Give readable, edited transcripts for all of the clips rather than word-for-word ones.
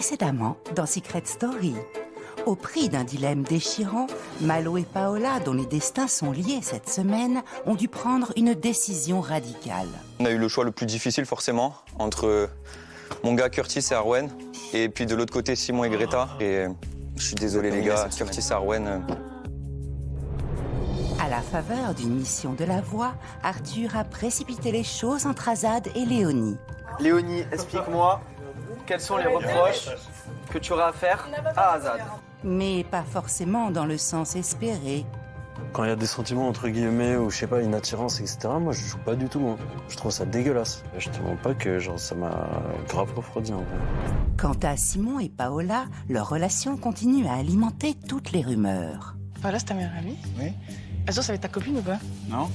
Précédemment, dans Secret Story, au prix d'un dilemme déchirant, Malo et Paola, dont les destins sont liés cette semaine, ont dû prendre une décision radicale. On a eu le choix le plus difficile forcément, entre mon gars Curtis et Arwen, et puis de l'autre côté Simon et Greta. Et je suis désolé les gars, Curtis et Arwen... À la faveur d'une mission de la voix, Arthur a précipité les choses entre Azad et Léonie. Léonie, explique-moi, quels sont les reproches que tu auras à faire à Azad? Mais pas forcément dans le sens espéré. Quand il y a des sentiments entre guillemets ou je sais pas, une attirance, etc., moi je joue pas du tout. Hein. Je trouve ça dégueulasse. Je te mens pas que genre, ça m'a grave refroidi en vrai. Quant à Simon et Paola, leur relation continue à alimenter toutes les rumeurs. Paola, c'est ta meilleure amie? Oui. Azur, ça va être ta copine ou pas? Non.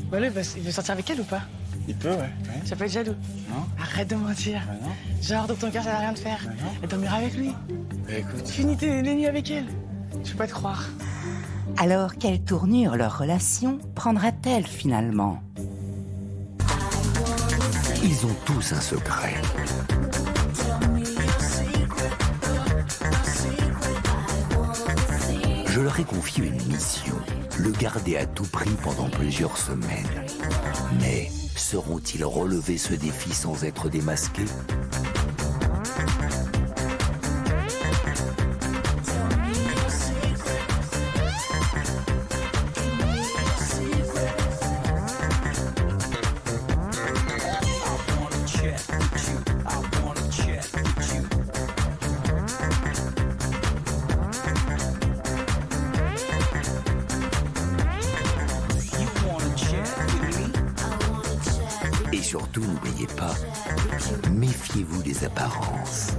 Bah lui, il veut sortir avec elle ou pas? Il peut, ouais. Tu vas pas être jaloux? Non. Arrête de mentir. Bah non. Genre, dans ton cœur, ça n'a rien de faire. Bah non. Et dormir avec lui. Bah écoute. Finis les nuits avec elle. Je peux pas te croire. Alors, quelle tournure leur relation prendra-t-elle finalement? Ils ont tous un secret. Je leur ai confié une mission, le garder à tout prix pendant plusieurs semaines. Mais sauront-ils relever ce défi sans être démasqués ? Et surtout, n'oubliez pas, méfiez-vous des apparences.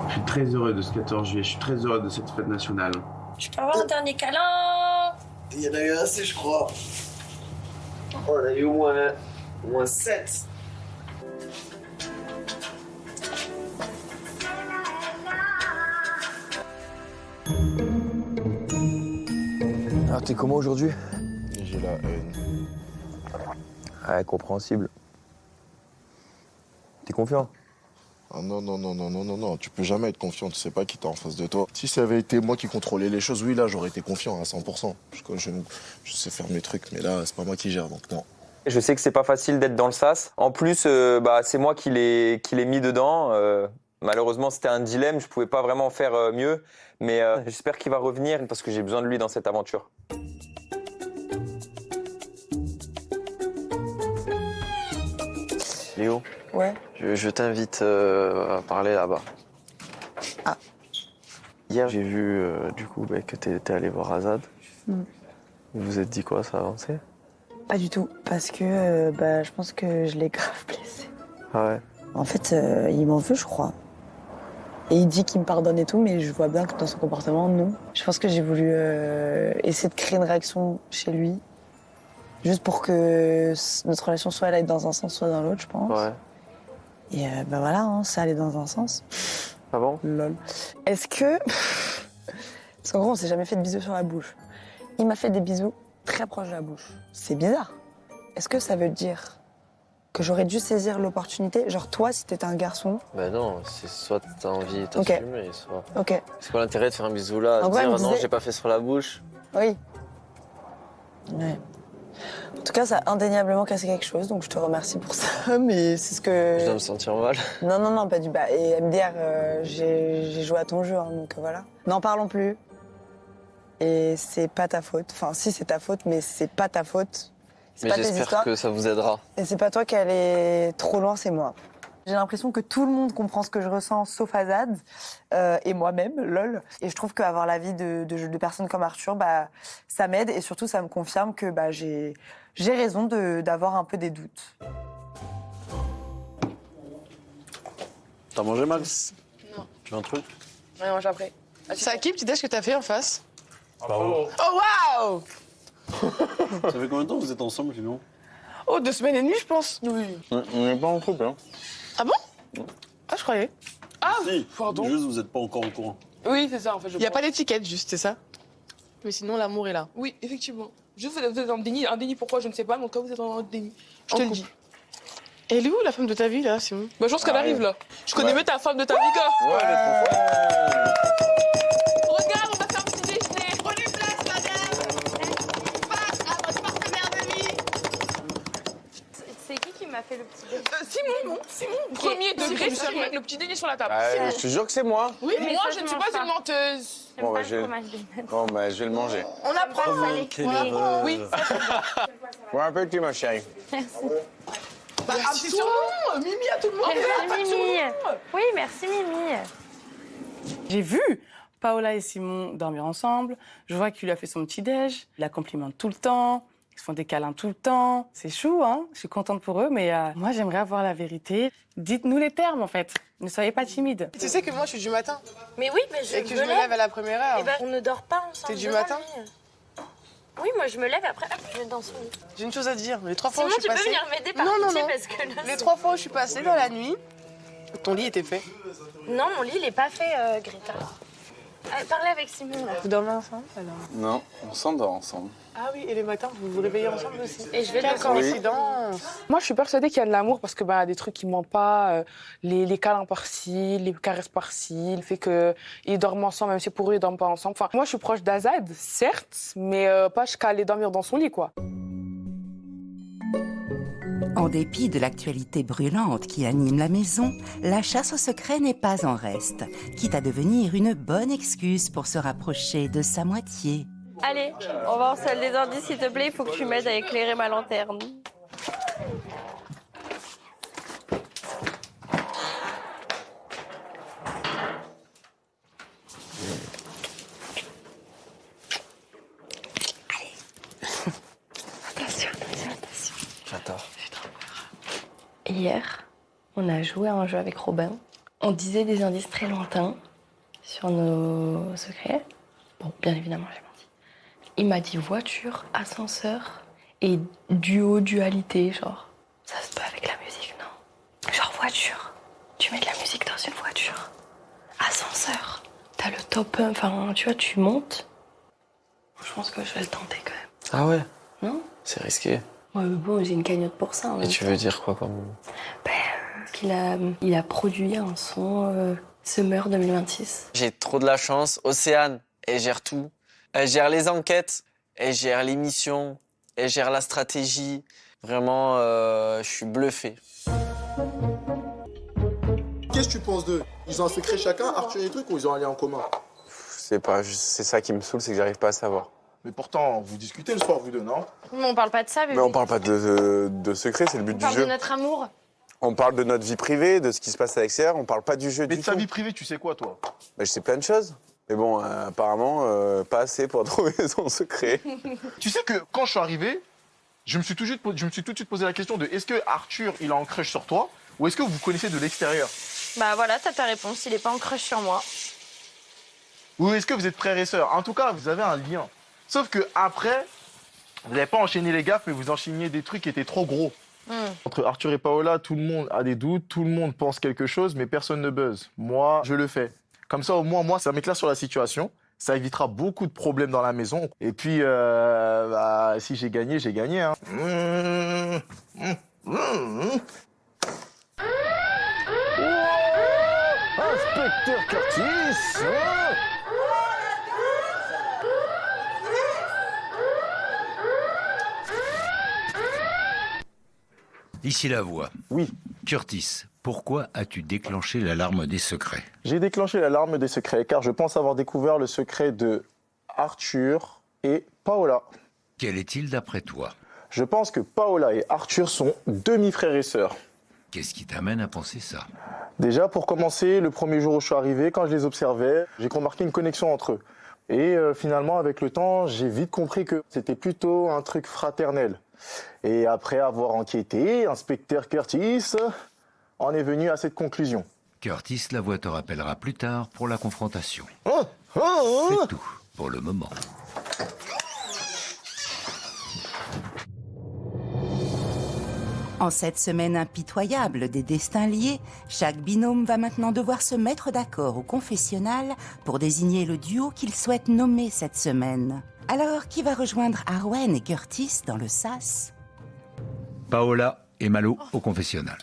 Je suis très heureux de ce 14 juillet, je suis très heureux de cette fête nationale. Je peux avoir un dernier câlin? Il y en a eu assez, je crois. Oh, on a eu au moins 7. Alors t'es comment aujourd'hui? J'ai la haine. Ouais, compréhensible. T'es confiant? Ah non, tu peux jamais être confiant, tu sais pas qui t'es en face de toi. Si ça avait été moi qui contrôlais les choses, oui, là, j'aurais été confiant à 100%. Parce que je sais faire mes trucs, mais là, c'est pas moi qui gère, donc non. Je sais que c'est pas facile d'être dans le sas. En plus, c'est moi qui l'ai mis dedans. Malheureusement, c'était un dilemme, je pouvais pas vraiment faire mieux. Mais j'espère qu'il va revenir parce que j'ai besoin de lui dans cette aventure. Léo? Ouais. Je t'invite à parler là-bas. Ah. Hier, j'ai vu du coup que t'es allé voir Azad. Vous vous êtes dit quoi, ça a avancé? Pas du tout, parce que je pense que je l'ai grave blessé. Ah ouais? En fait, il m'en veut, je crois. Et il dit qu'il me pardonne et tout, mais je vois bien que dans son comportement, non. Je pense que j'ai voulu essayer de créer une réaction chez lui, juste pour que notre relation soit allée dans un sens, soit dans l'autre, je pense. Ouais. Et voilà, hein, ça allait dans un sens. Ah bon? Lol. Est-ce que... Parce qu'en gros, on s'est jamais fait de bisous sur la bouche. Il m'a fait des bisous très proches de la bouche. C'est bizarre. Est-ce que ça veut dire que j'aurais dû saisir l'opportunité? Genre toi, si t'étais un garçon... Bah non, c'est soit t'as envie de t'assumer, soit... Ok. C'est quoi l'intérêt de faire un bisou là? En vrai, Dire il me non, disait- j'ai pas fait sur la bouche? Oui. Ouais. En tout cas, ça a indéniablement cassé quelque chose, donc je te remercie pour ça, mais c'est ce que... Je dois me sentir mal. Non, pas du bas. Et MDR, j'ai joué à ton jeu, hein, donc voilà. N'en parlons plus. Et c'est pas ta faute. Enfin, si, c'est ta faute, mais c'est pas ta faute. C'est Mais pas tes j'espère histoires. que ça vous aidera. Et c'est pas toi qui allais trop loin, c'est moi. J'ai l'impression que tout le monde comprend ce que je ressens, sauf Azad et moi-même, lol. Et je trouve qu'avoir l'avis de personnes comme Arthur, ça m'aide et surtout ça me confirme que j'ai raison d'avoir un peu des doutes. T'as mangé, Max? Non. Tu veux un truc? Ouais, mange après. C'est à qui, petit déj, que t'as fait en face? Bravo. Oh, waouh! Ça fait combien de temps que vous êtes ensemble, sinon? Oh, 2 semaines et demie, je pense. Oui. On n'est pas en couple, hein. Ah bon? Ah, je croyais. Ah, Si, pardon. juste vous n'êtes pas encore au courant. Oui, c'est ça, en fait. Il n'y a pas d'étiquette, juste, c'est ça? Mais sinon, l'amour est là. Oui, effectivement. Juste, vous êtes en déni. Un déni, pourquoi, je ne sais pas, mais en tout cas, vous êtes en déni. Je te le dis. Et elle est où, la femme de ta vie, là, Simon? Bah, je pense qu'elle arrive, là. Je connais mieux ta femme de ta vie, quoi. Ouais, elle est trop forte. Regarde, on va faire un petit déjeuner. Prenez place, madame. Face à votre partenaire de vie. C'est qui m'a fait le petit déjeuner? Simon. Premier degré, je vais mettre le petit déjeuner sur la table. Je te jure que c'est moi. Oui, Mais moi, ça, je je ne suis mange pas pas. une menteuse. Bon, bah, Pas le fromage de nette. Bon, bah, je vais le manger. On apprend, salé. Quelle On apprend, erreur. oui. Bon appétit, ma chérie. Merci. Bah, un petit surnom, Mimi à tout le monde. Merci Mimi. Oui, merci Mimi. J'ai vu Paola et Simon dormir ensemble. Je vois qu'il lui a fait son petit-déj. Il la complimente tout le temps. Ils se font des câlins tout le temps. C'est chou, hein. Je suis contente pour eux, mais moi, j'aimerais avoir la vérité. Dites-nous les termes, en fait. Ne soyez pas timide. Tu sais que moi, je suis du matin. Mais oui, mais Et que je me lève à la première heure. Eh ben, on ne dort pas ensemble. T'es du devant matin lui. Oui, moi, je me lève après, hop, je vais dans son lit. J'ai une chose à te dire. Les 3 fois Simon, où je suis tu peux passée... venir m'aider par Non, pitié, non. parce que là, Les 3 fois où je suis passée dans la nuit, ton lit était fait. Non, mon lit, il est pas fait, Greta. Parlez avec Simon, là. Vous dormez ensemble, alors? Non, on s'endort ensemble. Ah oui, et les matins, vous vous réveillez ensemble aussi. Et je vais Quelle dans son lit. coïncidence. Moi, je suis persuadée qu'il y a de l'amour parce que bah, des trucs qui mentent pas, les câlins par-ci, les caresses par-ci, le fait qu'ils dorment ensemble, même si pour eux, ils dorment pas ensemble. Enfin, moi, je suis proche d'Azad, certes, mais pas jusqu'à aller dormir dans son lit, quoi. En dépit de l'actualité brûlante qui anime la maison, la chasse au secret n'est pas en reste, quitte à devenir une bonne excuse pour se rapprocher de sa moitié. Allez, on va en salle des indices, s'il te plaît. Il faut que tu m'aides à éclairer ma lanterne. Attention. J'adore. Hier, on a joué à un jeu avec Robin. On disait des indices très lointains sur nos secrets. Bon, bien évidemment, j'ai menti. Il m'a dit voiture, ascenseur et duo, dualité, genre. Ça se peut avec la musique, non? Genre voiture, tu mets de la musique dans une voiture. Ascenseur, t'as le top 1, enfin, tu vois, tu montes. Je pense que je vais le tenter quand même. Ah ouais? Non? C'est risqué. Ouais, mais bon, j'ai une cagnotte pour ça. Et tu veux dire quoi comme... Il a produit un son Summer 2026. J'ai trop de la chance. Océane, elle gère tout. Elle gère les enquêtes, elle gère l'émission, elle gère la stratégie. Vraiment, je suis bluffé. Qu'est-ce que tu penses d'eux? Ils ont un secret chacun, Arthur et les trucs, ou ils ont un lien en commun? Je sais pas, c'est ça qui me saoule, c'est que j'arrive pas à savoir. Mais pourtant, vous discutez le soir, vous deux, non? Mais on parle pas de ça, bébé. Mais on parle pas de secret, c'est le but On du parle jeu. de notre amour. On parle de notre vie privée, de ce qui se passe à l'extérieur, on parle pas du jeu Mais du de sa tout. vie privée, tu sais quoi, toi? Bah, je sais plein de choses. Mais bon, apparemment, pas assez pour trouver son secret. Tu sais que quand je suis arrivé, je me suis tout de suite posé la question de est-ce que Arthur, il a un crush sur toi, ou est-ce que vous vous connaissez de l'extérieur? Bah voilà, t'as ta réponse. Il est pas en crush sur moi. Ou est-ce que vous êtes frères et sœurs? En tout cas, vous avez un lien. Sauf que après, vous n'avez pas enchaîné les gaffes, mais vous enchaîniez des trucs qui étaient trop gros. Entre Arthur et Paola, tout le monde a des doutes, tout le monde pense quelque chose, mais personne ne buzz. Moi, je le fais. Comme ça, au moins, moi, ça m'éclaire sur la situation. Ça évitera beaucoup de problèmes dans la maison. Et puis, si j'ai gagné, j'ai gagné. Hein. Inspecteur Curtis! Ici la voix. Oui. Curtis, pourquoi as-tu déclenché l'alarme des secrets? J'ai déclenché l'alarme des secrets car je pense avoir découvert le secret de Arthur et Paola. Quel est-il d'après toi? Je pense que Paola et Arthur sont demi-frères et sœurs. Qu'est-ce qui t'amène à penser ça? Déjà, pour commencer, le premier jour où je suis arrivé, quand je les observais, j'ai remarqué une connexion entre eux. Et finalement, avec le temps, j'ai vite compris que c'était plutôt un truc fraternel. Et après avoir enquêté, inspecteur Curtis en est venu à cette conclusion. Curtis Lavoie te rappellera plus tard pour la confrontation. Oh, C'est tout pour le moment. En cette semaine impitoyable des destins liés, chaque binôme va maintenant devoir se mettre d'accord au confessionnal pour désigner le duo qu'il souhaite nommer cette semaine. Alors, qui va rejoindre Arwen et Curtis dans le sas? Paola et Malo au confessionnal.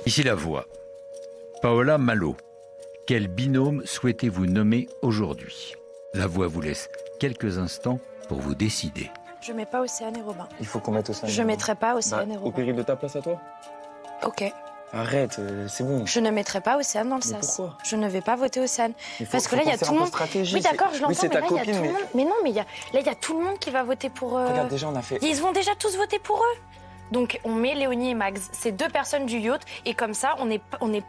Ici Lavoie. Paola, Malo. Quel binôme souhaitez-vous nommer aujourd'hui? Lavoie vous laisse quelques instants pour vous décider. Je mets pas Océane et Robin. Il faut qu'on mette Océane. Je mettrai pas Océane et Au Robin. péril de ta place à toi? Ok. Arrête, c'est bon. Je ne mettrai pas Océane dans le Mais sas. pourquoi? Je ne vais pas voter Océane. Parce que faut là, il y a penser tout un le peu monde. stratégie, Oui, d'accord, je oui, l'entends, c'est mais ta là, il y a copine, tout le mais- monde. Mais non, mais là, il y a tout le monde qui va voter pour. Regarde, déjà, on a fait. Ils vont déjà tous voter pour eux. Donc, on met Léonie et Max. C'est deux personnes du yacht. Et comme ça, on n'est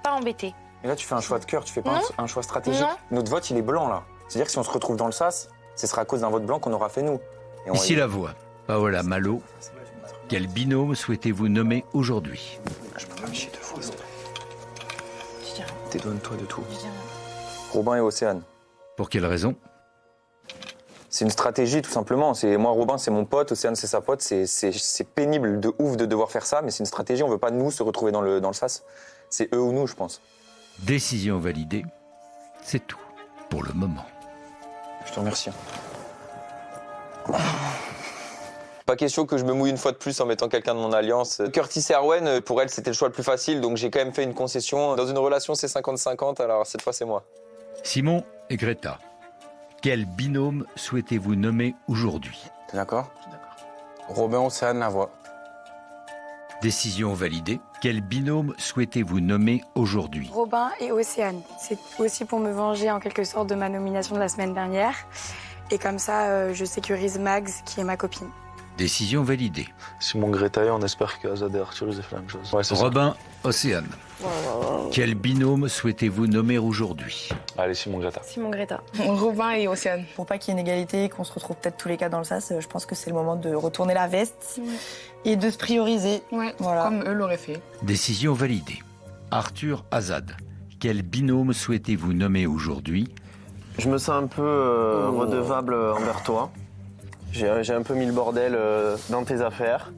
pas embêtés. Mais là, tu fais un choix de cœur, tu fais pas Non. un choix stratégique. Non. Notre vote, il est blanc, là. C'est-à-dire que si on se retrouve dans le sas, ce sera à cause d'un vote blanc qu'on aura fait nous. Et on- Ici Lavoie. Paola, Malo. Quel binôme souhaitez-vous nommer aujourd'hui? Je peux pas me chier deux fois, ça. Dédouane-toi de tout. Robin et Océane. Pour quelle raison? C'est une stratégie, tout simplement. Moi, Robin, c'est mon pote, Océane, c'est sa pote. C'est pénible de ouf de devoir faire ça, mais c'est une stratégie. On veut pas, nous, se retrouver dans le sas. C'est eux ou nous, je pense. Décision validée. C'est tout pour le moment. Je te remercie. Pas question que je me mouille une fois de plus en mettant quelqu'un de mon alliance. Curtis et Arwen, pour elle, c'était le choix le plus facile, donc j'ai quand même fait une concession. Dans une relation, c'est 50-50, alors cette fois, c'est moi. Simon et Greta. Quel binôme souhaitez-vous nommer aujourd'hui? T'es d'accord? Robin, Océane, Lavoie. Décision validée. Quel binôme souhaitez-vous nommer aujourd'hui? Robin et Océane. C'est aussi pour me venger en quelque sorte de ma nomination de la semaine dernière. Et comme ça, je sécurise Max, qui est ma copine. Décision validée. Simon Greta, on espère que Azad et Arthur ils aient fait la même chose. Ouais, c'est ça. Robin, Océane. Quel binôme souhaitez-vous nommer aujourd'hui? Allez, Simon Greta. Simon Greta. Robin et Océane. Pour pas qu'il y ait une égalité, qu'on se retrouve peut-être tous les quatre dans le sas, je pense que c'est le moment de retourner la veste et de se prioriser. Ouais, voilà. comme eux l'auraient fait. Décision validée. Arthur, Azad. Quel binôme souhaitez-vous nommer aujourd'hui? Je me sens un peu redevable envers toi. J'ai un peu mis le bordel dans tes affaires.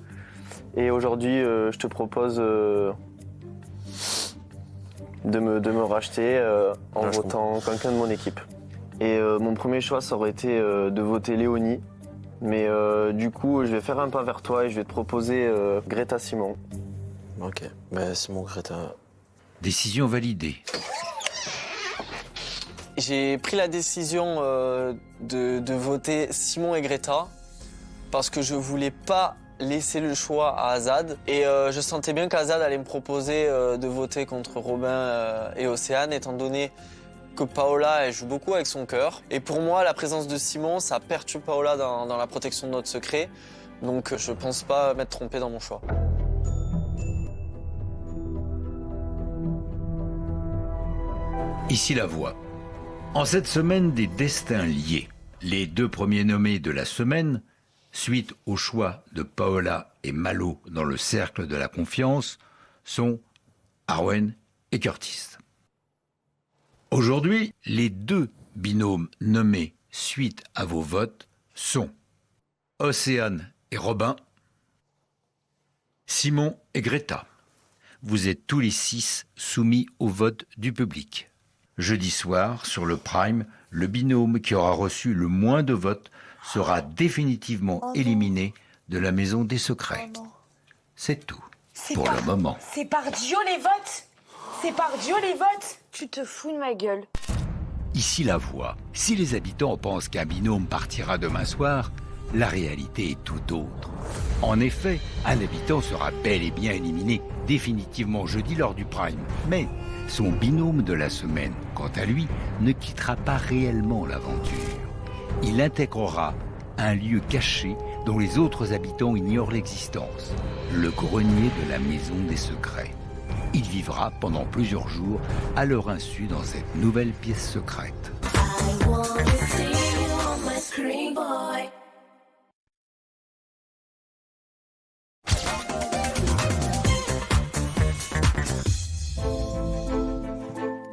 Et aujourd'hui, je te propose de me racheter en votant quelqu'un de mon équipe. Et mon premier choix, ça aurait été de voter Léonie. Mais du coup, je vais faire un pas vers toi et je vais te proposer Greta Simon. Ok, bah Simon Greta. Décision validée. J'ai pris la décision de voter Simon et Greta parce que je voulais pas laisser le choix à Azad. Et je sentais bien qu'Azad allait me proposer de voter contre Robin et Océane, étant donné que Paola, elle joue beaucoup avec son cœur. Et pour moi, la présence de Simon, ça perturbe Paola dans la protection de notre secret. Donc je pense pas m'être trompé dans mon choix. Ici Lavoie. En cette semaine des destins liés, les deux premiers nommés de la semaine, suite au choix de Paola et Malo dans le cercle de la confiance, sont Arwen et Curtis. Aujourd'hui, les deux binômes nommés suite à vos votes sont Océane et Robin, Simon et Greta. Vous êtes tous les 6 soumis au vote du public. Jeudi soir, sur le Prime, le binôme qui aura reçu le moins de votes sera définitivement éliminé de la Maison des Secrets. C'est tout pour le moment. C'est par Dieu les votes. C'est par Dieu les votes. Tu te fous de ma gueule. Ici Lavoie. Si les habitants pensent qu'un binôme partira demain soir, la réalité est tout autre. En effet, un habitant sera bel et bien éliminé définitivement jeudi lors du Prime. Mais son binôme de la semaine, quant à lui, ne quittera pas réellement l'aventure. Il intégrera un lieu caché dont les autres habitants ignorent l'existence, le grenier de la Maison des Secrets. Il vivra pendant plusieurs jours à leur insu dans cette nouvelle pièce secrète. I wanna see you on my screen, boy.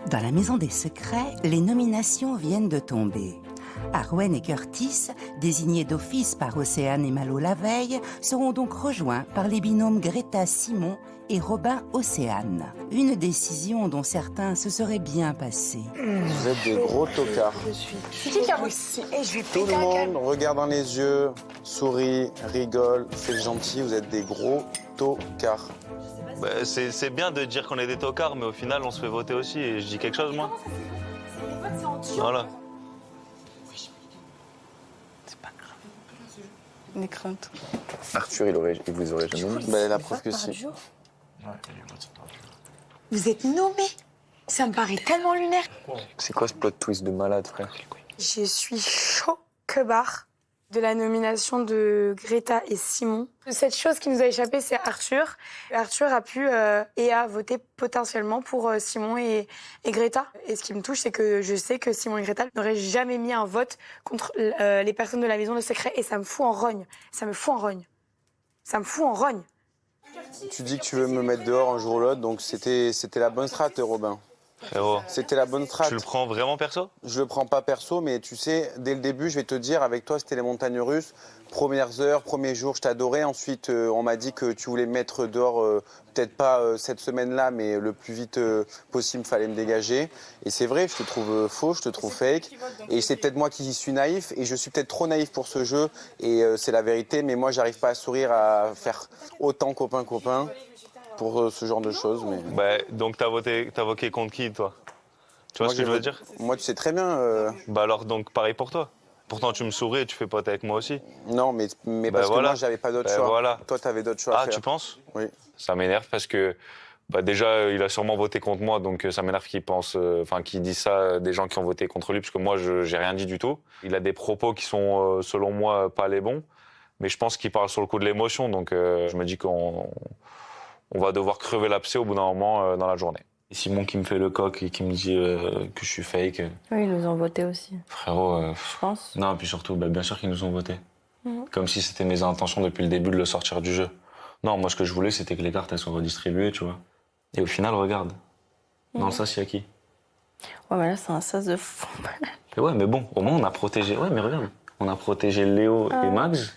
Dans la Maison des Secrets, les nominations viennent de tomber. Arwen et Curtis, désignés d'office par Océane et Malo la veille, seront donc rejoints par les binômes Greta Simon et Robin Océane. Une décision dont certains se seraient bien passés. Vous êtes des gros tocards. C'est qui a aussi et je vais Tout le monde regarde dans les yeux, sourit, rigole, fait le gentil. Vous êtes des gros tocards. Bah, c'est bien de dire qu'on est des tocards, mais au final, on se fait voter aussi. Et je dis quelque chose, moi. Voilà. Des craintes. Arthur, il vous aurait jamais mis. La preuve que si. Vous êtes nommé. Ça me paraît tellement lunaire. C'est quoi ce plot twist de malade, frère? Je suis chaud que barre de la nomination de Greta et Simon. Cette chose qui nous a échappé, c'est Arthur. Arthur a pu et a voté potentiellement pour Simon et Greta. Et ce qui me touche, c'est que je sais que Simon et Greta n'auraient jamais mis un vote contre les personnes de la Maison de Secret. Et ça me fout en rogne. Ça me fout en rogne. Ça me fout en rogne. Tu dis que tu veux me mettre dehors un jour ou l'autre, donc c'était la bonne strat, Robin. Frérot, c'était la bonne strat. Tu le prends vraiment perso? Je le prends pas perso, mais tu sais, dès le début, je vais te dire, avec toi, c'était les montagnes russes. Premières heures, premier jour, je t'adorais. Ensuite, on m'a dit que tu voulais me mettre dehors, peut-être pas cette semaine-là, mais le plus vite possible, fallait me dégager. Et c'est vrai, je te trouve faux, je te trouve fake. Et c'est peut-être moi qui suis naïf, et je suis peut-être trop naïf pour ce jeu, et c'est la vérité. Mais moi, j'arrive pas à sourire, à faire autant copain-copain pour ce genre de choses. Mais... Bah, donc t'as voté contre qui, toi? Tu vois ce que je veux dire? Moi, tu sais très bien. Bah alors, donc, pareil pour toi. Pourtant, tu me souris et tu fais pote avec moi aussi. Non, mais parce que moi, j'avais pas d'autre choix. Voilà. Toi, t'avais d'autres choix à faire. Ah, tu penses? Oui. Ça m'énerve parce que, bah, déjà, il a sûrement voté contre moi, donc ça m'énerve qu'il pense, qu'il dise ça des gens qui ont voté contre lui, parce que moi, j'ai rien dit du tout. Il a des propos qui sont, selon moi, pas les bons, mais je pense qu'il parle sur le coup de l'émotion, donc je me dis qu'on va devoir crever l'abcès au bout d'un moment dans la journée. Et Simon qui me fait le coq et qui me dit que je suis fake. Oui, ils nous ont voté aussi. Frérot, je pense. Non, puis surtout, bien sûr qu'ils nous ont voté. Mhm. Comme si c'était mes intentions depuis le début de le sortir du jeu. Non, moi, ce que je voulais, c'était que les cartes, elles soient redistribuées, tu vois. Et au final, regarde. Dans le sas, il y a qui? Ouais, mais là, c'est un sas de fou. Et ouais, mais bon, au moins, on a protégé... Ouais, mais regarde. On a protégé Léo et Max,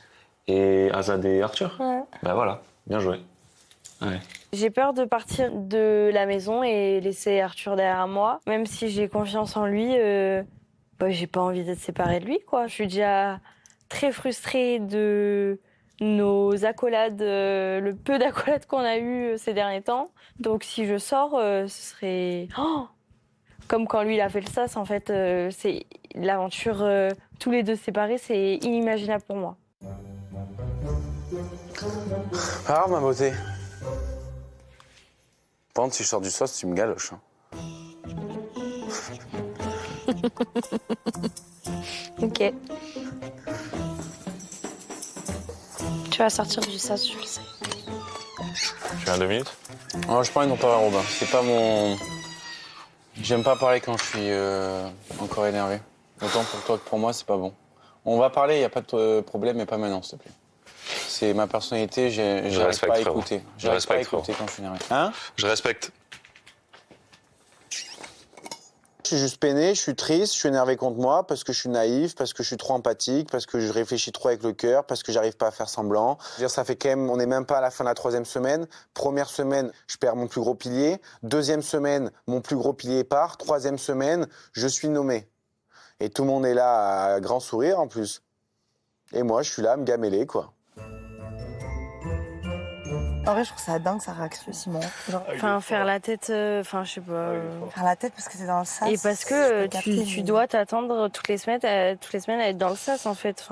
et Azad et Arthur. Ouais. Bah voilà, bien joué. Ouais. J'ai peur de partir de la maison et laisser Arthur derrière moi. Même si j'ai confiance en lui, j'ai pas envie d'être séparée de lui, quoi. Je suis déjà très frustrée de nos accolades, le peu d'accolades qu'on a eu ces derniers temps. Donc si je sors, ce serait... Oh, comme quand lui, il a fait le sas, en fait, c'est l'aventure tous les deux séparés, c'est inimaginable pour moi. Pas grave, ma beauté. Par contre, si je sors du sauce, tu me galoches. Ok. Tu vas sortir du sas, je le sais. Tu viens 2 minutes? Oh, je prends une autre Robin. C'est pas mon... J'aime pas parler quand je suis encore énervé. Autant pour toi que pour moi, c'est pas bon. On va parler, y a pas de problème, mais pas maintenant, s'il te plaît. C'est ma personnalité, j'arrive pas à écouter. J'arrive pas à écouter quand je suis énervé. Hein? Je respecte. Je suis juste peiné, je suis triste, je suis énervé contre moi parce que je suis naïf, parce que je suis trop empathique, parce que je réfléchis trop avec le cœur, parce que j'arrive pas à faire semblant. Je veux dire, ça fait quand même, on n'est même pas à la fin de la 3e semaine. Première semaine, je perds mon plus gros pilier. 2e semaine, mon plus gros pilier part. 3e semaine, je suis nommé. Et tout le monde est là à grand sourire en plus. Et moi, je suis là à me gameler, quoi. En vrai, je trouve ça dingue, sa réaction, Simon. Genre, faire la tête, je sais pas. Faire la tête parce que c'est dans le sas. Et parce que tu dois t'attendre toutes les semaines à être dans le sas, en fait.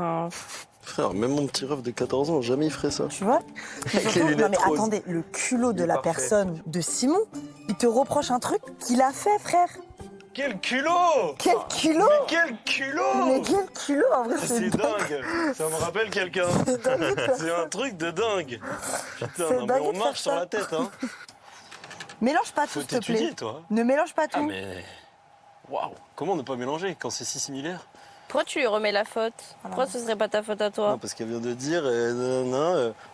Frère, même mon petit ref de 14 ans, jamais il ferait ça. Tu vois? Avec les lunettes non mais roses. attendez, le culot de la personne de Simon, il te reproche un truc qu'il a fait, frère. Quel culot! Quel culot! Mais quel culot! Mais quel culot, en vrai, c'est dingue! Ça me rappelle quelqu'un. C'est un truc de dingue. Putain, non, mais on marche sur la tête, hein. Mélange pas tout, s'il te plaît. T'étudies, toi. Ne mélange pas tout. Ah, mais... Waouh! Comment ne pas mélanger quand c'est si similaire? Pourquoi tu lui remets la faute? Pourquoi ce serait pas ta faute à toi? Non, parce qu'elle vient de dire,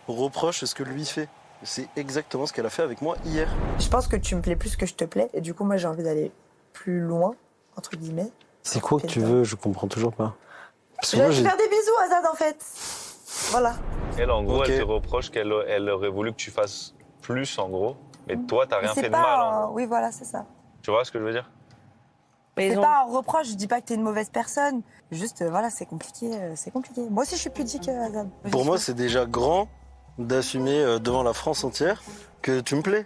reproche ce que lui fait. C'est exactement ce qu'elle a fait avec moi hier. Je pense que tu me plais plus que je te plais, et du coup, moi, j'ai envie d'aller plus loin, entre guillemets. C'est quoi que tu veux? Je comprends toujours pas. Parce que Je moi, vais j'ai- faire des bisous à Zad en fait. Voilà. Elle, en gros, Ok. elle te reproche qu'elle elle aurait voulu que tu fasses plus, en gros. Mais toi, t'as rien C'est fait de pas mal. un- hein. Oui, voilà, c'est ça. Tu vois ce que je veux dire? C'est pas un reproche, je dis pas que t'es une mauvaise personne. Juste, voilà, c'est compliqué, c'est compliqué. Moi aussi, je suis pudique, Azad. Pour moi, c'est déjà grand d'assumer devant la France entière que tu me plais.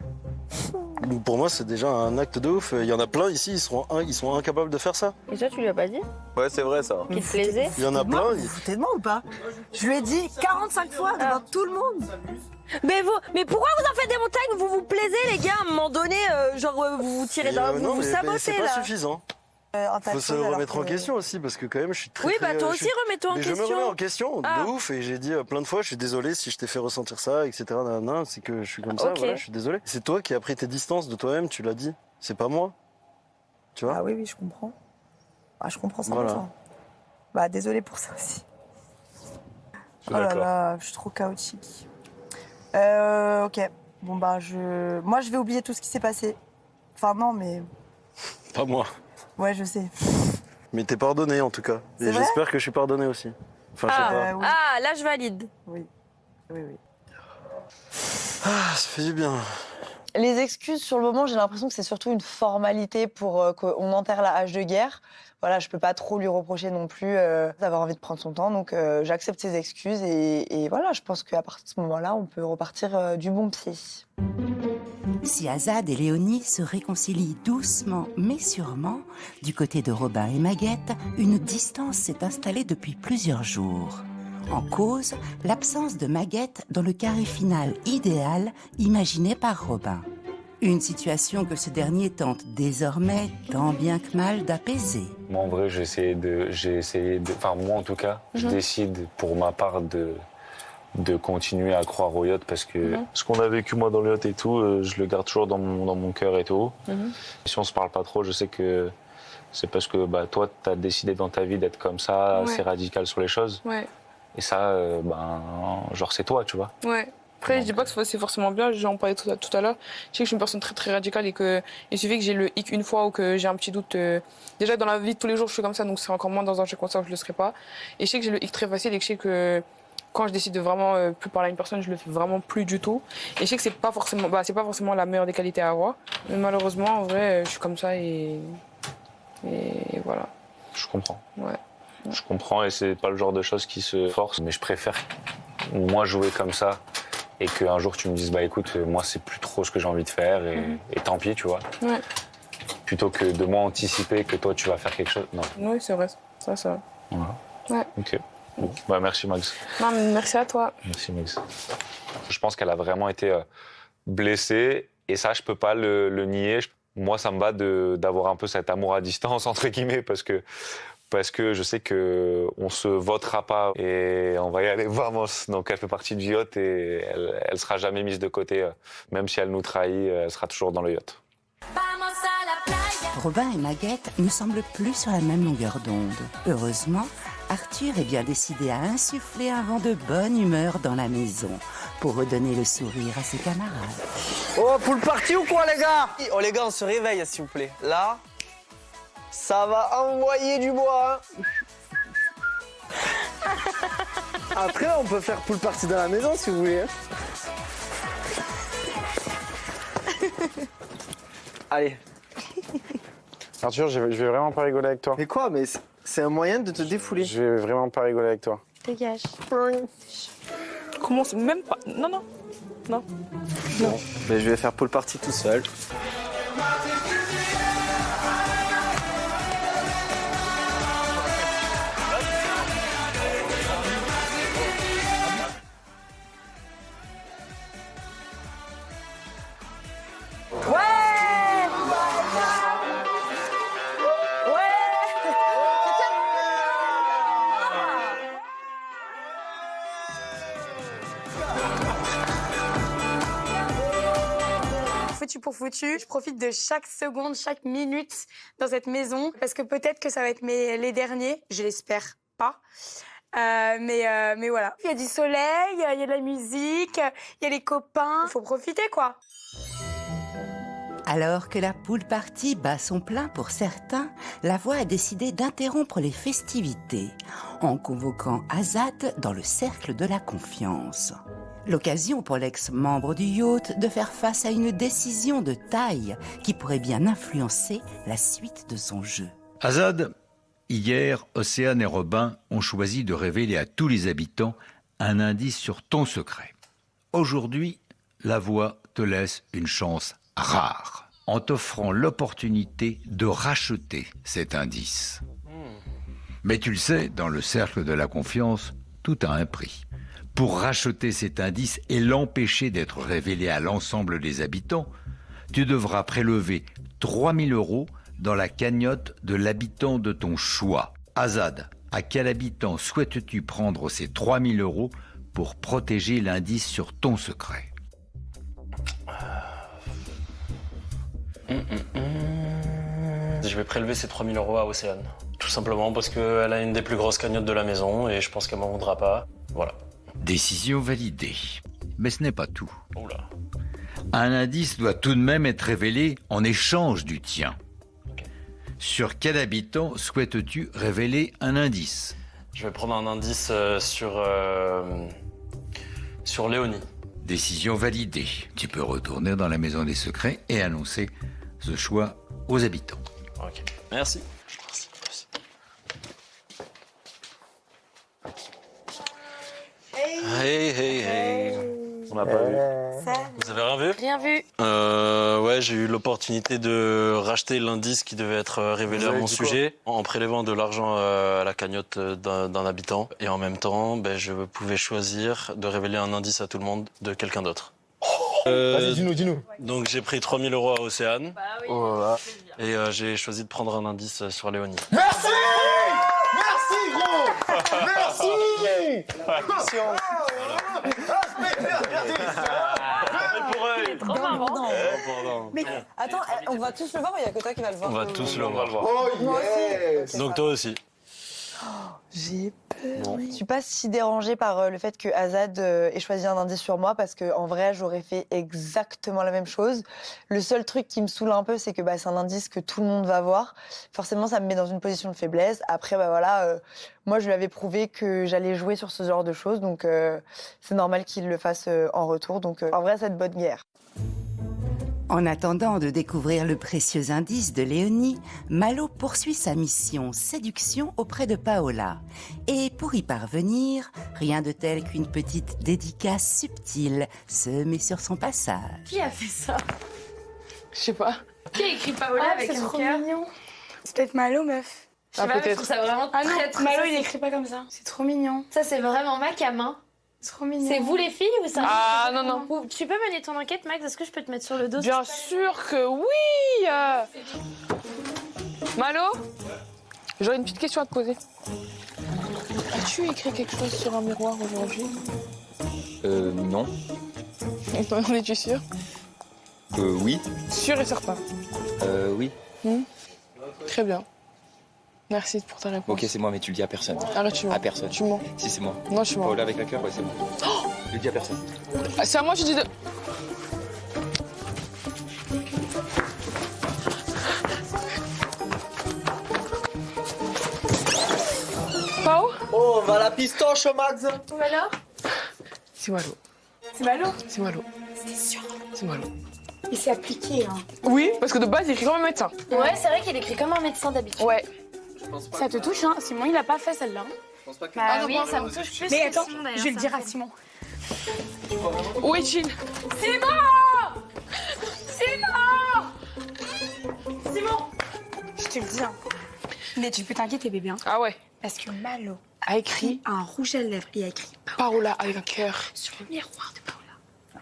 Pour moi, c'est déjà un acte de ouf. Il y en a plein ici, ils sont incapables de faire ça. Et toi, tu lui as pas dit Ouais, c'est vrai ça. qu'il te plaisait? Il y en a plein. Vous vous foutez de moi ou pas? Je lui ai dit 45 fois devant tout le monde. Mais pourquoi vous en faites des montagnes? Vous vous plaisez, les gars, à un moment donné, vous vous tirez dans... non, vous mais sabotez, c'est pas là. suffisant. Faut se remettre en question aussi, parce que quand même, je suis très. Oui, très, bah toi je aussi, suis- remets-toi en Mais question. je me remets en question, Ah. de ouf, et j'ai dit plein de fois, je suis désolé si je t'ai fait ressentir ça, etc. Non, c'est que je suis comme ça, Ok. voilà, je suis désolé. C'est toi qui as pris tes distances de toi-même, tu l'as dit. C'est pas moi. Tu vois? Ah oui, je comprends. Ah, je comprends ça. Voilà. Bah, désolé pour ça aussi. suis Oh là d'accord. là, je suis trop chaotique. Ok. Bon, bah, moi, je vais oublier tout ce qui s'est passé. Enfin, non, mais. Pas moi. Ouais, je sais. Mais t'es pardonné en tout cas. C'est Et vrai j'espère que je suis pardonné aussi. Enfin, je sais pas. oui. Ah, là, je valide. Oui. Oui, oui. Ah, ça fait du bien. Les excuses, sur le moment, j'ai l'impression que c'est surtout une formalité pour qu'on enterre la hache de guerre. Voilà, je peux pas trop lui reprocher non plus d'avoir envie de prendre son temps, donc j'accepte ses excuses et voilà, je pense qu'à partir de ce moment-là, on peut repartir du bon pied. Si Azad et Léonie se réconcilient doucement mais sûrement, du côté de Robin et Maguette, une distance s'est installée depuis plusieurs jours. En cause, l'absence de Maguette dans le carré final idéal imaginé par Robin. Une situation que ce dernier tente désormais tant bien que mal d'apaiser. Moi, en vrai, j'ai essayé de. Enfin, moi, en tout cas, je décide pour ma part de continuer à croire au yacht parce que ce qu'on a vécu, moi, dans le yacht et tout, je le garde toujours dans mon cœur et tout. Si on se parle pas trop, je sais que c'est parce que toi, tu as décidé dans ta vie d'être comme ça, assez radical sur les choses. Ouais. Et ça, genre, c'est toi, tu vois. Ouais. Après, je dis pas que c'est forcément bien, j'en parlais tout à l'heure. Je sais que je suis une personne très très radicale et que il suffit que j'ai le hic une fois ou que j'ai un petit doute. Déjà, dans la vie de tous les jours, je suis comme ça, donc c'est encore moins dans un jeu comme ça où je le serai pas. Et je sais que j'ai le hic très facile et que je sais que quand je décide de vraiment plus parler à une personne, je le fais vraiment plus du tout. Et je sais que c'est pas forcément la meilleure des qualités à avoir. Mais malheureusement, en vrai, je suis comme ça et voilà. Je comprends. Ouais. Je comprends et c'est pas le genre de choses qui se forcent. Mais je préfère, moi, jouer comme ça et qu'un jour tu me dises, écoute, moi, c'est plus trop ce que j'ai envie de faire et tant pis, tu vois. Ouais. Plutôt que de moi anticiper que toi, tu vas faire quelque chose. Non. Oui, c'est vrai. Ça. Voilà. Ouais. Ok. Bon. Merci, Max. Non, mais merci à toi. Merci, Max. Je pense qu'elle a vraiment été blessée et ça, je peux pas le nier. Moi, ça me va d'avoir un peu cet amour à distance, entre guillemets, parce que je sais qu'on se votera pas et on va y aller vamos. Donc elle fait partie du yacht et elle sera jamais mise de côté. Même si elle nous trahit, elle sera toujours dans le yacht. Robin et Maguette ne semblent plus sur la même longueur d'onde. Heureusement, Arthur est bien décidé à insuffler un vent de bonne humeur dans la maison pour redonner le sourire à ses camarades. Oh, pour le parti ou quoi, les gars? Oh, les gars, on se réveille, s'il vous plaît. Là, ça va envoyer du bois. Après, on peut faire pool party dans la maison si vous voulez. Allez. Arthur, je vais vraiment pas rigoler avec toi. Mais quoi? Mais c'est un moyen de te défouler. Je vais vraiment pas rigoler avec toi. Dégage. Commence même pas. Non. Bon, ben, je vais faire pool party tout seul. Foutu pour foutu. Je profite de chaque seconde, chaque minute dans cette maison parce que peut-être que ça va être les derniers. Je l'espère pas. Mais voilà. Il y a du soleil, il y a de la musique, il y a les copains. Il faut profiter, quoi. Alors que la pool party bat son plein pour certains, la voix a décidé d'interrompre les festivités en convoquant Azad dans le cercle de la confiance. L'occasion pour l'ex-membre du yacht de faire face à une décision de taille qui pourrait bien influencer la suite de son jeu. Azad, hier, Océane et Robin ont choisi de révéler à tous les habitants un indice sur ton secret. Aujourd'hui, la voix te laisse une chance rare, en t'offrant l'opportunité de racheter cet indice. Mais tu le sais, dans le cercle de la confiance, tout a un prix. Pour racheter cet indice et l'empêcher d'être révélé à l'ensemble des habitants, tu devras prélever 3 000 € dans la cagnotte de l'habitant de ton choix. Azad, à quel habitant souhaites-tu prendre ces 3 000 € pour protéger l'indice sur ton secret? Je vais prélever ces 3 000 € à Océane. Tout simplement parce qu'elle a une des plus grosses cagnottes de la maison et je pense qu'elle m'en voudra pas. Voilà. Décision validée. Mais ce n'est pas tout. Oula. Un indice doit tout de même être révélé en échange du tien. Sur quel habitant souhaites-tu révéler un indice? Je vais prendre un indice sur Léonie. Décision validée. Tu peux retourner dans la maison des secrets et annoncer ce choix aux habitants. Ok. Merci. Hey. On n'a pas vu. Vous avez rien vu? Rien vu. Ouais, j'ai eu l'opportunité de racheter l'indice qui devait être révélé à mon sujet en prélevant de l'argent à la cagnotte d'un habitant. Et en même temps, je pouvais choisir de révéler un indice à tout le monde de quelqu'un d'autre. Vas-y, dis-nous. Donc j'ai pris 3 000 € à Océane. Bah oui. Oh là là. Et j'ai choisi de prendre un indice sur Léonie. Merci gros. Merci. Trop marrant. Mais attends, on va tous le voir ou il y a que toi qui va le voir? On va tous le voir. Oh yes. Donc toi aussi. J'ai peur. Je suis pas si dérangée par le fait que Azad ait choisi un indice sur moi parce que en vrai j'aurais fait exactement la même chose. Le seul truc qui me saoule un peu, c'est que c'est un indice que tout le monde va voir. Forcément, ça me met dans une position de faiblesse. Après, moi je lui avais prouvé que j'allais jouer sur ce genre de choses, donc c'est normal qu'il le fasse en retour. Donc en vrai, c'est de bonne guerre. En attendant de découvrir le précieux indice de Léonie, Malo poursuit sa mission séduction auprès de Paola. Et pour y parvenir, rien de tel qu'une petite dédicace subtile se met sur son passage. Qui a fait ça? Je sais pas. Qui a écrit Paola avec un trop cœur? mignon. C'est peut-être Malo, meuf. Je sais pas, je trouve ça vraiment Ah non, très Malo, il écrit pas comme ça. C'est trop mignon. Ça, c'est vraiment ma cam. C'est trop mignon. C'est vous les filles ou ça? Ah non. Ou tu peux mener ton enquête, Max? Est-ce que je peux te mettre sur le dos? Bien sûr que oui. Malo, j'aurais une petite question à te poser. As-tu écrit quelque chose sur un miroir aujourd'hui? Non. En es-tu sûr? Oui. Sûr et certain. Oui. Très bien. Merci pour ta réponse. Ok, c'est moi, mais tu le dis à personne. Arrête, tu mens. À personne. Tu mens. Si, c'est moi. Non, je mens. Paola avec la cœur, ouais, c'est moi. Je le dis à personne. Ah, c'est à moi, tu dis de... Pao? Oh, va la pistoche, Max. Ou alors? C'est Malo. C'est Malo? C'est Malo. C'était sûr. C'est Malo. Il s'est appliqué, hein. Oui, parce que de base, il écrit comme un médecin. Ouais, c'est vrai qu'il écrit comme un médecin d'habitude. Ouais. Ça te touche, hein? Simon, il a pas fait celle-là. Bah oui, ça me touche plus. Mais que attends, Simon, d'ailleurs, je vais le ça dire me à fait- Simon. Où est-il? Simon! Simon! Je te le dis, hein. Mais tu peux t'inquiéter, bébé, hein. Ah ouais. Parce que Malo A écrit un rouge à lèvres et a écrit Paola avec un cœur. sur le miroir de Paola.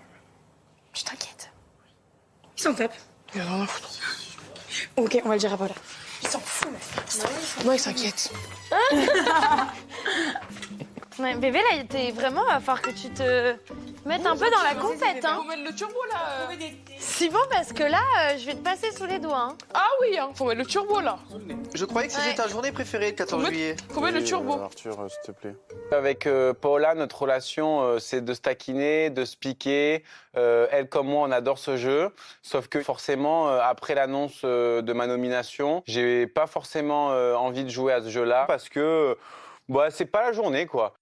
Tu t'inquiètes. Il s'en tape. Il a rien à foutre. Ok, on va le dire à Paola. Il s'en fout, meuf. Non, il s'inquiète. Ouais, bébé, là, t'es vraiment, va falloir que tu te mettes un peu dans la compète. Hein. Faut mettre le turbo là. Simon, parce que là, je vais te passer sous les doigts. Hein. Ah oui, hein, faut mettre le turbo là. Je croyais que c'était ta journée préférée, le 14 juillet. Faut mettre le turbo. Arthur, s'il te plaît. Avec Paola, notre relation, c'est de se taquiner, de se piquer. Elle comme moi, on adore ce jeu. Sauf que forcément, après l'annonce de ma nomination, j'ai pas forcément envie de jouer à ce jeu-là parce que c'est pas la journée, quoi.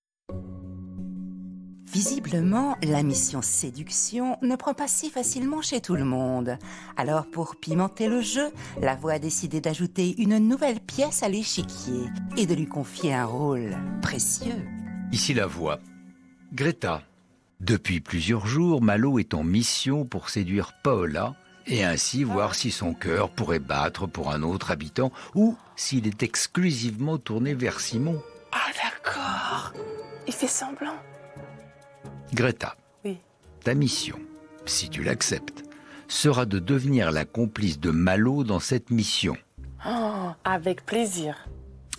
Visiblement, la mission séduction ne prend pas si facilement chez tout le monde. Alors, pour pimenter le jeu, la voix a décidé d'ajouter une nouvelle pièce à l'échiquier et de lui confier un rôle précieux. Ici la voix. Greta. Depuis plusieurs jours, Malo est en mission pour séduire Paola et ainsi voir si son cœur pourrait battre pour un autre habitant ou s'il est exclusivement tourné vers Simon. Ah d'accord. Il fait semblant. Greta, Oui. ta mission, si tu l'acceptes, sera de devenir la complice de Malo dans cette mission. Oh, avec plaisir.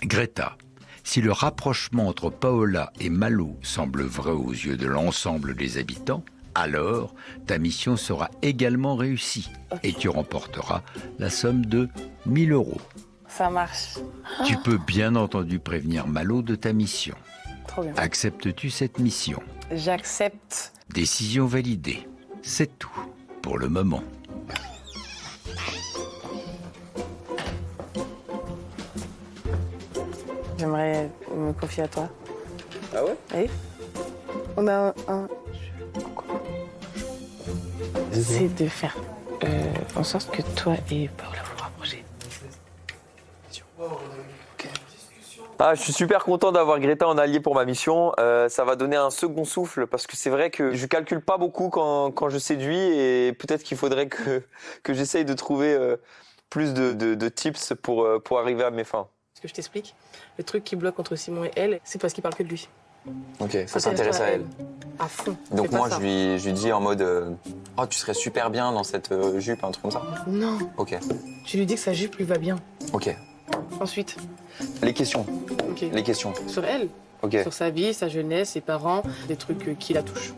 Greta, si le rapprochement entre Paola et Malo semble vrai aux yeux de l'ensemble des habitants, alors ta mission sera également réussie et tu remporteras la somme de 1 000 €. Ça marche. Tu peux bien entendu prévenir Malo de ta mission. Trop bien. Acceptes-tu cette mission? J'accepte. Décision validée. C'est tout pour le moment. J'aimerais me confier à toi. Ah ouais? Oui. On a un... C'est de faire en sorte que toi et Paola vous rapprochez. Ah, je suis super content d'avoir Greta en allié pour ma mission. Ça va donner un second souffle parce que c'est vrai que je calcule pas beaucoup quand je séduis et peut-être qu'il faudrait que j'essaye de trouver plus de tips pour arriver à mes fins. Ce que je t'explique, le truc qui bloque entre Simon et elle, c'est parce qu'il parle que de lui. Ok, faut s'intéresser à elle. À fond. Donc Fais moi, pas ça. je lui dis en mode oh, tu serais super bien dans cette jupe, un truc comme ça. Non. Ok, Tu lui dis que sa jupe lui va bien. ok. Ensuite, Les questions. ok. Les questions. Sur elle, Ok. sur sa vie, sa jeunesse, ses parents, des trucs qui la touchent.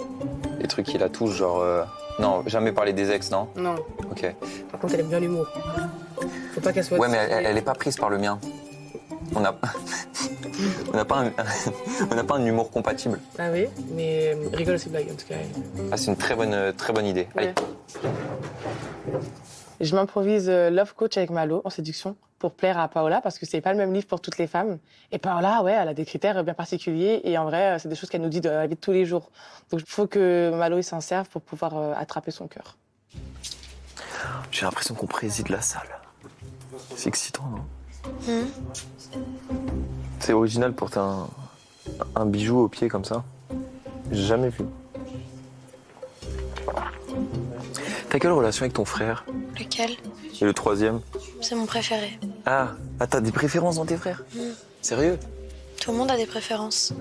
Les trucs qui la touchent, genre. Non, jamais parler des ex, non? Non. Ok. Par contre, elle aime bien l'humour. Faut pas qu'elle soit. Ouais, mais elle est pas prise par le mien. On n'a on n'a pas un humour compatible. Ah oui, mais rigole ses blagues en tout cas. Ah, c'est une très bonne idée. Allez. Je m'improvise love coach avec Malo en séduction pour plaire à Paola parce que c'est pas le même livre pour toutes les femmes. Et Paola, ouais, elle a des critères bien particuliers et en vrai, c'est des choses qu'elle nous dit de la vie de tous les jours. Donc il faut que Malo il s'en serve pour pouvoir attraper son cœur. J'ai l'impression qu'on préside la salle. C'est excitant, non? C'est original pour un bijou au pied comme ça. J'ai jamais vu. T'as quelle relation avec ton frère? Lequel? Et le troisième? C'est mon préféré. Ah, t'as des préférences dans tes frères? Sérieux? Tout le monde a des préférences.